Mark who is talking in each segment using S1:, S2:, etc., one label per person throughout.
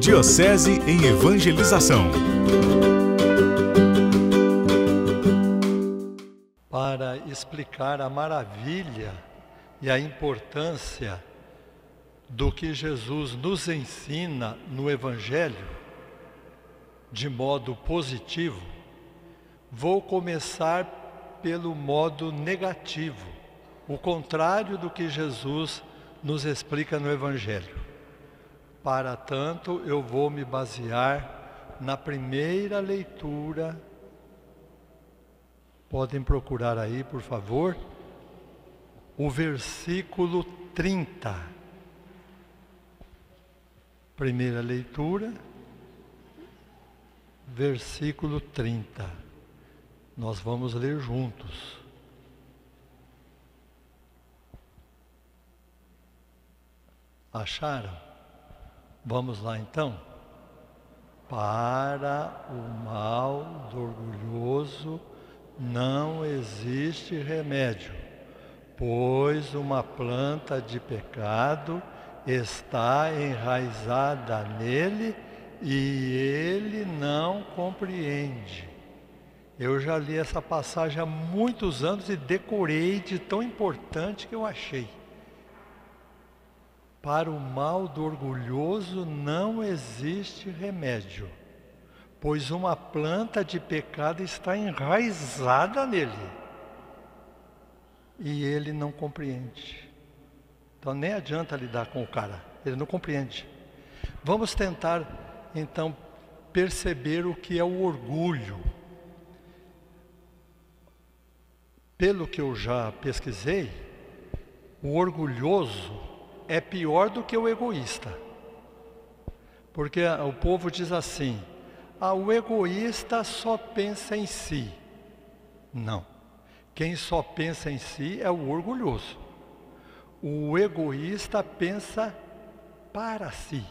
S1: Diocese em Evangelização.
S2: Para explicar a maravilha e a importância do que Jesus nos ensina no Evangelho, de modo positivo, vou começar pelo modo negativo, o contrário do que Jesus nos explica no Evangelho. Para tanto, eu vou me basear na primeira leitura. Podem procurar aí, por favor, o versículo 30. Primeira leitura, versículo 30. Nós vamos ler juntos. Acharam? Vamos lá então. Para o mal do orgulhoso não existe remédio, pois uma planta de pecado está enraizada nele e ele não compreende. Eu já li essa passagem há muitos anos e decorei de tão importante que eu achei. Para o mal do orgulhoso não existe remédio, pois uma planta de pecado está enraizada nele e ele não compreende. Então nem adianta lidar com o cara, ele não compreende. Vamos tentar então perceber o que é o orgulho. Pelo que eu já pesquisei, o orgulhoso é pior do que o egoísta. Porque o povo diz assim: o egoísta só pensa em si. Não. Quem só pensa em si é o orgulhoso. O egoísta pensa para si.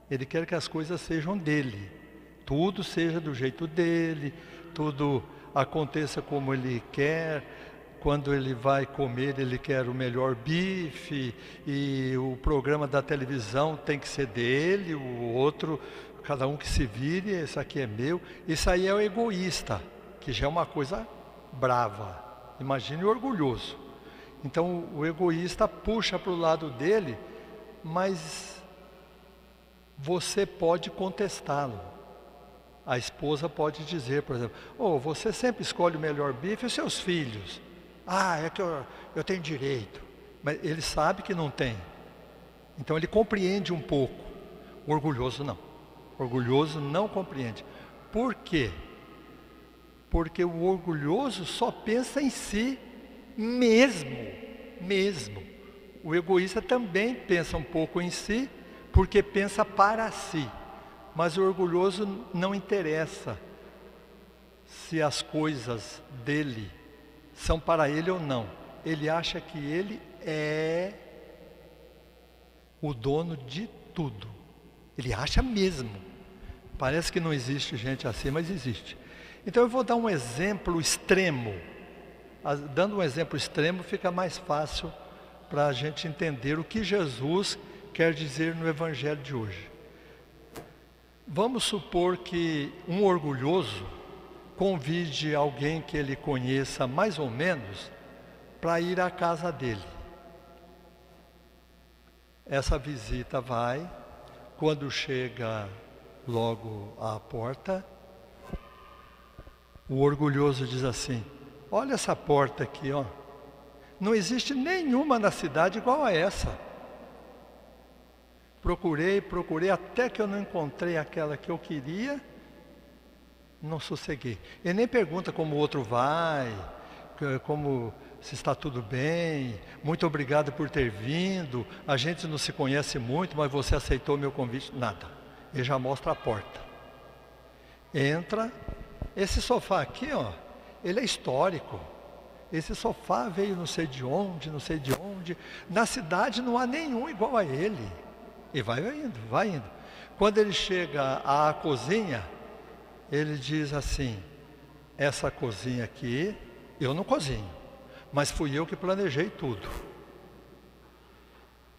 S2: Ele quer que as coisas sejam dele. Tudo seja do jeito dele, tudo aconteça como ele quer. Quando ele vai comer, ele quer o melhor bife, e o programa da televisão tem que ser dele, o outro, cada um que se vire, esse aqui é meu. Isso aí é o egoísta, que já é uma coisa brava. Imagine o orgulhoso. Então o egoísta puxa para o lado dele, mas você pode contestá-lo. A esposa pode dizer, por exemplo: você sempre escolhe o melhor bife, e os seus filhos? É que eu tenho direito. Mas ele sabe que não tem. Então ele compreende um pouco. O orgulhoso não. O orgulhoso não compreende. Por quê? Porque o orgulhoso só pensa em si mesmo. O egoísta também pensa um pouco em si, porque pensa para si. Mas o orgulhoso não interessa se as coisas dele são para ele ou não. Ele acha que ele é o dono de tudo. Ele acha mesmo. Parece que não existe gente assim, mas existe. Então eu vou dar um exemplo extremo. Dando um exemplo extremo fica mais fácil para a gente entender o que Jesus quer dizer no Evangelho de hoje. Vamos supor que um orgulhoso convide alguém que ele conheça mais ou menos para ir à casa dele. Essa visita vai, quando chega logo à porta, o orgulhoso diz assim: olha essa porta aqui, não existe nenhuma na cidade igual a essa. Procurei até que eu não encontrei aquela que eu queria. Não sosseguei. Ele nem pergunta como o outro vai, se está tudo bem, muito obrigado por ter vindo, a gente não se conhece muito, mas você aceitou meu convite. Nada. Ele já mostra a porta. Entra. Esse sofá aqui, ele é histórico. Esse sofá veio não sei de onde. Na cidade não há nenhum igual a ele. E vai indo. Quando ele chega à cozinha, ele diz assim: essa cozinha aqui, eu não cozinho, mas fui eu que planejei tudo.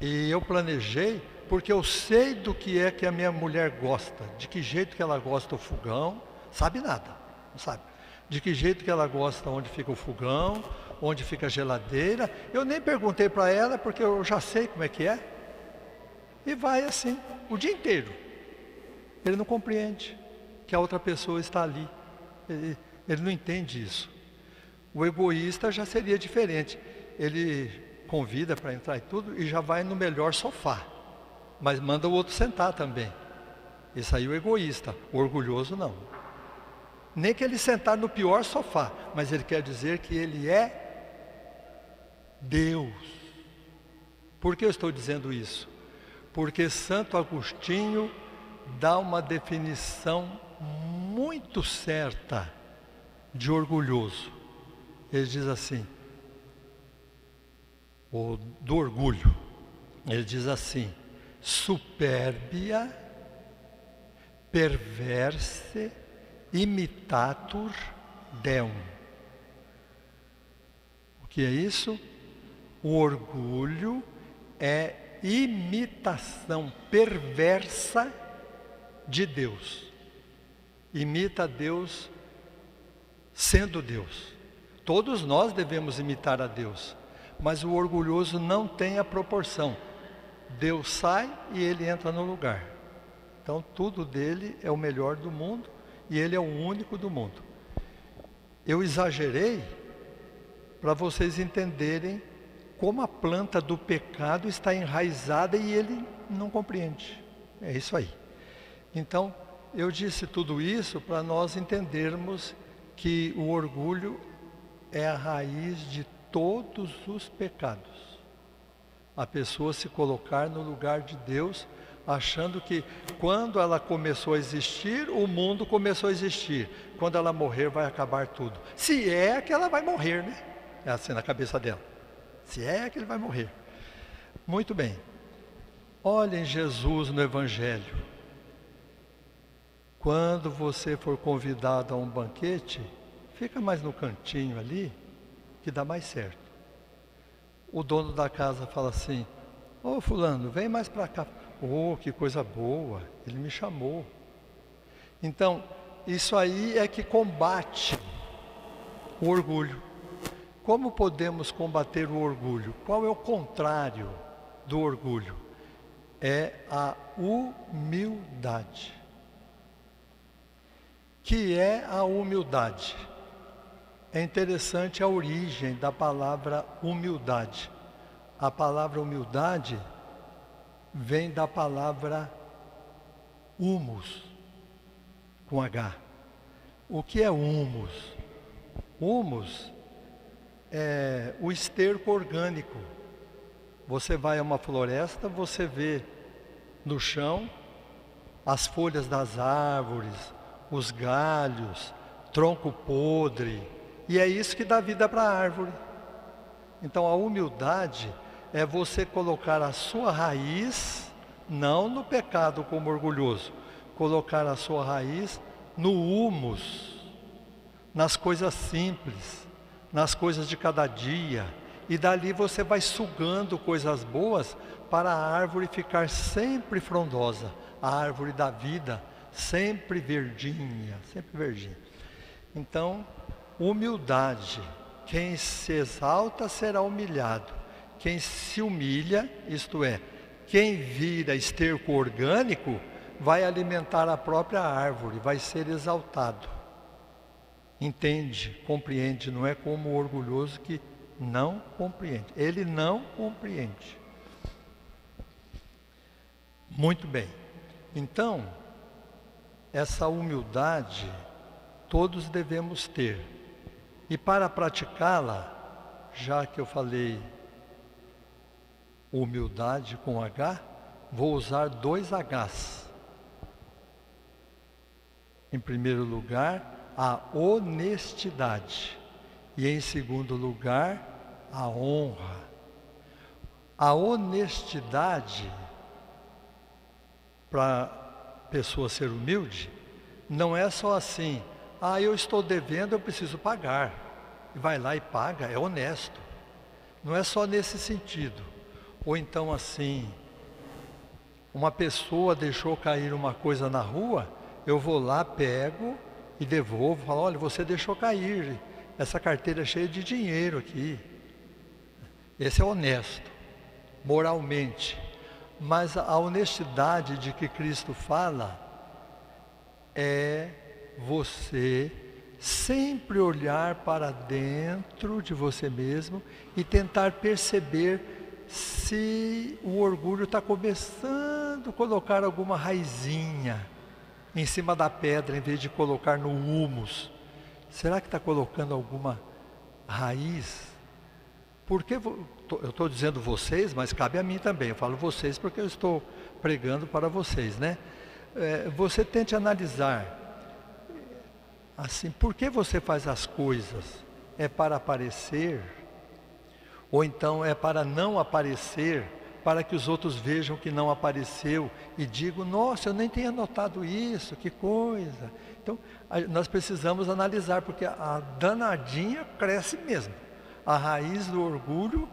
S2: E eu planejei Porque eu sei do que é que a minha mulher gosta, de que jeito que ela gosta do fogão, sabe nada, não sabe. De que jeito que ela gosta onde fica o fogão, onde fica a geladeira. Eu nem perguntei para ela, porque eu já sei como é que é. E vai assim, o dia inteiro. Ele não compreende que a outra pessoa está ali. Ele não entende isso. O egoísta já seria diferente. Ele convida para entrar e tudo e já vai no melhor sofá. Mas manda o outro sentar também. Esse aí é o egoísta. O orgulhoso não. Nem que ele sentar no pior sofá, mas ele quer dizer que ele é Deus. Por que eu estou dizendo isso? Porque Santo Agostinho dá uma definição muito certa de orgulhoso. Ele diz assim, ou do orgulho, ele diz assim: superbia, perverse, imitatur deum. O que é isso? O orgulho é imitação perversa de Deus. Imita Deus sendo Deus. Todos nós devemos imitar a Deus, mas o orgulhoso não tem a proporção. Deus sai e ele entra no lugar. Então tudo dele é o melhor do mundo e ele é o único do mundo. Eu exagerei para vocês entenderem como a planta do pecado está enraizada e ele não compreende. É isso aí. Então, eu disse tudo isso para nós entendermos que o orgulho é a raiz de todos os pecados. A pessoa se colocar no lugar de Deus, achando que quando ela começou a existir, o mundo começou a existir. Quando ela morrer, vai acabar tudo. Se é que ela vai morrer, né? É assim na cabeça dela. Se é que ele vai morrer. Muito bem. Olhem Jesus no Evangelho. Quando você for convidado a um banquete, fica mais no cantinho ali, que dá mais certo. O dono da casa fala assim: ô fulano, vem mais para cá. Oh, que coisa boa, ele me chamou. Então, isso aí é que combate o orgulho. Como podemos combater o orgulho? Qual é o contrário do orgulho? É a humildade. Que é a humildade? É interessante a origem da palavra humildade. A palavra humildade vem da palavra humus, com H. O que é humus? Humus é o esterco orgânico. Você vai a uma floresta, você vê no chão as folhas das árvores, os galhos, tronco podre, e é isso que dá vida para a árvore. Então a humildade é você colocar a sua raiz, não no pecado como orgulhoso, colocar a sua raiz no humus, nas coisas simples, nas coisas de cada dia, e dali você vai sugando coisas boas para a árvore ficar sempre frondosa, a árvore da vida, sempre verdinha, sempre verdinha. Então, humildade. Quem se exalta será humilhado. Quem se humilha, isto é, quem vira esterco orgânico, vai alimentar a própria árvore, vai ser exaltado. Entende, compreende, não é como o orgulhoso que não compreende. Ele não compreende. Muito bem. Então, essa humildade todos devemos ter. E para praticá-la, já que eu falei humildade com H, vou usar 2 Hs. Em primeiro lugar, a honestidade. E em segundo lugar, a honra. A honestidade, para a pessoa ser humilde, não é só assim: ah, eu estou devendo, eu preciso pagar. E vai lá e paga, é honesto. Não é só nesse sentido. Ou então assim: Uma pessoa deixou cair uma coisa na rua, eu vou lá, pego e devolvo, falo, olha, você deixou cair essa carteira cheia de dinheiro aqui. Esse é honesto, moralmente. Mas a honestidade de que Cristo fala é você sempre olhar para dentro de você mesmo e tentar perceber se o orgulho está começando a colocar alguma raizinha em cima da pedra, em vez de colocar no humus. Será que está colocando alguma raiz? Porque eu estou dizendo vocês, mas cabe a mim também. Eu falo vocês porque eu estou pregando para vocês, né? Você tente analisar, assim, por que você faz as coisas? É para aparecer? Ou então é para não aparecer, para que os outros vejam que não apareceu e digam, nossa, eu nem tinha notado isso, que coisa. Então, nós precisamos analisar, porque a danadinha cresce mesmo. A raiz do orgulho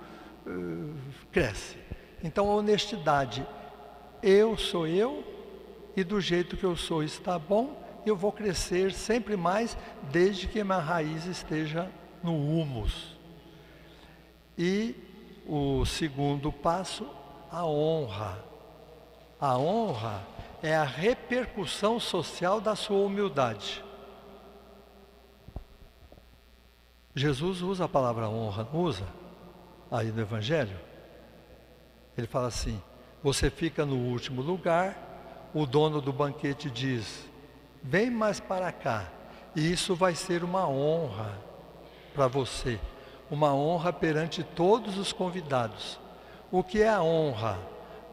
S2: cresce. Então, a honestidade, eu sou eu, e do jeito que eu sou está bom, eu vou crescer sempre mais, desde que a minha raiz esteja no humus. E o segundo passo, a honra. A honra é a repercussão social da sua humildade. Jesus usa a palavra honra, não usa? Aí no Evangelho. Ele fala assim, você fica no último lugar, o dono do banquete diz, vem mais para cá, e isso vai ser uma honra para você. Uma honra perante todos os convidados. O que é a honra?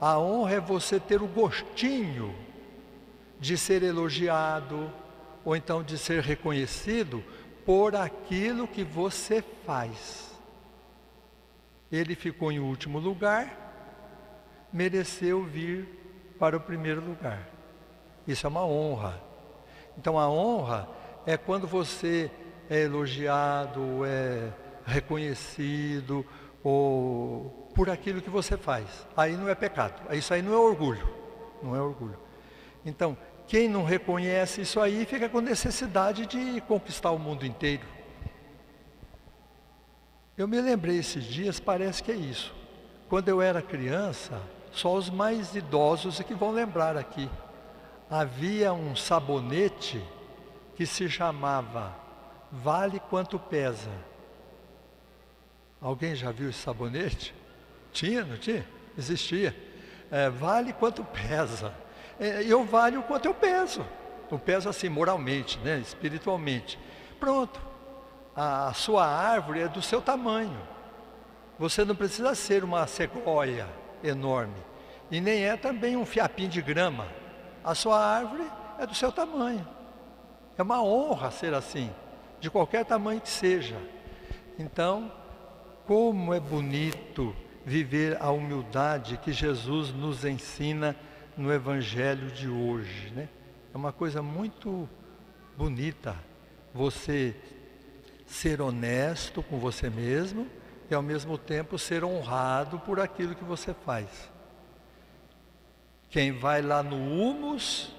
S2: A honra é você ter o gostinho de ser elogiado, ou então de ser reconhecido por aquilo que você faz. Ele ficou em último lugar, mereceu vir para o primeiro lugar. Isso é uma honra. Então a honra é quando você é elogiado, é reconhecido ou por aquilo que você faz. Aí não é pecado, isso aí não é orgulho, não é orgulho. Então, quem não reconhece isso aí fica com necessidade de conquistar o mundo inteiro. Eu me lembrei esses dias, parece que é isso. Quando eu era criança, só os mais idosos é que vão lembrar aqui. Havia um sabonete que se chamava Vale Quanto Pesa. Alguém já viu esse sabonete? Tinha, não tinha? Existia. Vale quanto pesa. Eu valho o quanto eu peso. Eu peso assim moralmente, né? Espiritualmente. Pronto. A sua árvore é do seu tamanho. Você não precisa ser uma sequoia enorme. E nem é também um fiapinho de grama. A sua árvore é do seu tamanho. É uma honra ser assim, de qualquer tamanho que seja. Então, como é bonito viver a humildade que Jesus nos ensina no Evangelho de hoje, né? É uma coisa muito bonita você ser honesto com você mesmo e ao mesmo tempo ser honrado por aquilo que você faz. Quem vai lá no humus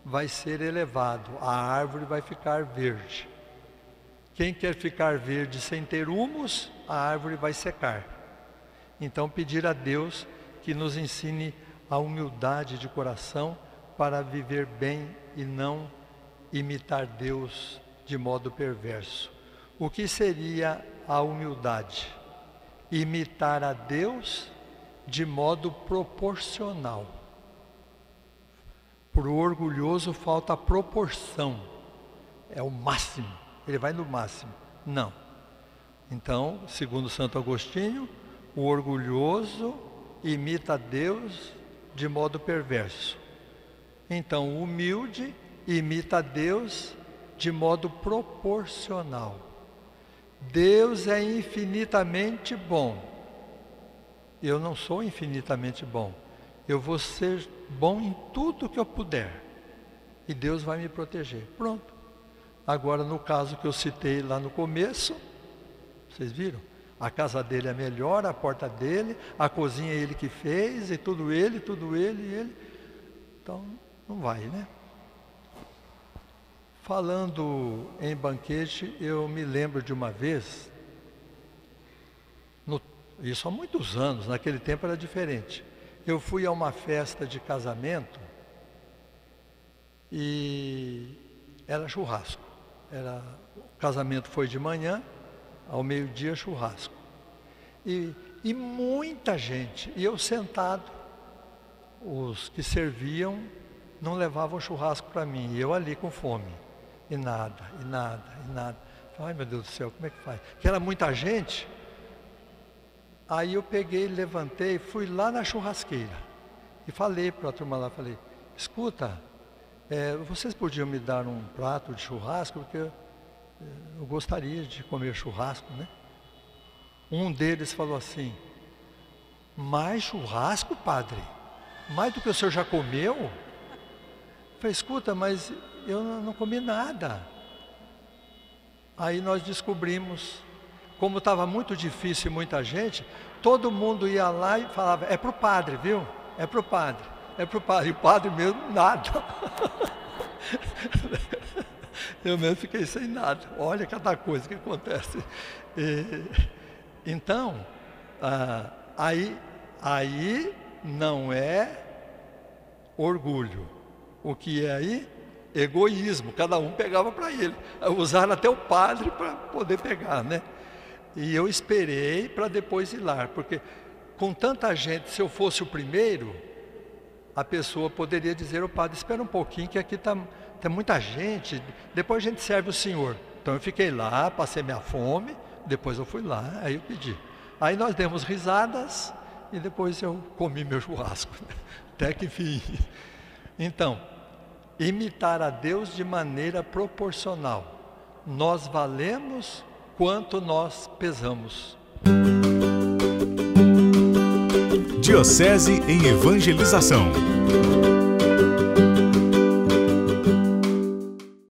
S2: vai ser elevado, a árvore vai ficar verde. Quem quer ficar verde sem ter humus, a árvore vai secar. Então pedir a Deus que nos ensine a humildade de coração para viver bem e não imitar Deus de modo perverso. O que seria a humildade? Imitar a Deus de modo proporcional. Para o orgulhoso falta a proporção, é o máximo, ele vai no máximo. Não. Então, segundo Santo Agostinho, o orgulhoso imita a Deus de modo perverso. Então, o humilde imita a Deus de modo proporcional. Deus é infinitamente bom. Eu não sou infinitamente bom. Eu vou ser bom em tudo que eu puder. E Deus vai me proteger. Pronto. Agora, no caso que eu citei lá no começo, vocês viram? A casa dele é melhor, a porta dele, a cozinha é ele que fez, e tudo ele. Então, não vai, né? Falando em banquete, eu me lembro de uma vez, isso há muitos anos, naquele tempo era diferente. Eu fui a uma festa de casamento e era churrasco. O casamento foi de manhã, ao meio-dia churrasco. E muita gente, e eu sentado, os que serviam não levavam churrasco para mim, e eu ali com fome. E nada. Ai, meu Deus do céu, como é que faz? Porque era muita gente. Aí eu peguei, levantei, fui lá na churrasqueira e falei para a turma lá, falei, escuta, vocês podiam me dar um prato de churrasco, porque eu gostaria de comer churrasco, né? Um deles falou assim, mais churrasco, padre? Mais do que o senhor já comeu? Eu falei, escuta, mas eu não comi nada. Aí nós descobrimos, como estava muito difícil e muita gente, todo mundo ia lá e falava, é para o padre, viu? É para o padre. E o padre mesmo, nada. Eu mesmo fiquei sem nada. Olha cada coisa que acontece. Então, aí não é orgulho. O que é aí? Egoísmo. Cada um pegava para ele. Usaram até o padre para poder pegar, né? E eu esperei para depois ir lá, porque com tanta gente, se eu fosse o primeiro, a pessoa poderia dizer ao padre, espera um pouquinho que aqui tem muita gente, depois a gente serve o senhor. Então eu fiquei lá, passei minha fome, depois eu fui lá, aí eu pedi. Aí nós demos risadas e depois eu comi meu churrasco, até que enfim. Então, imitar a Deus de maneira proporcional. Nós valemos quanto nós pesamos.
S1: Diocese em Evangelização.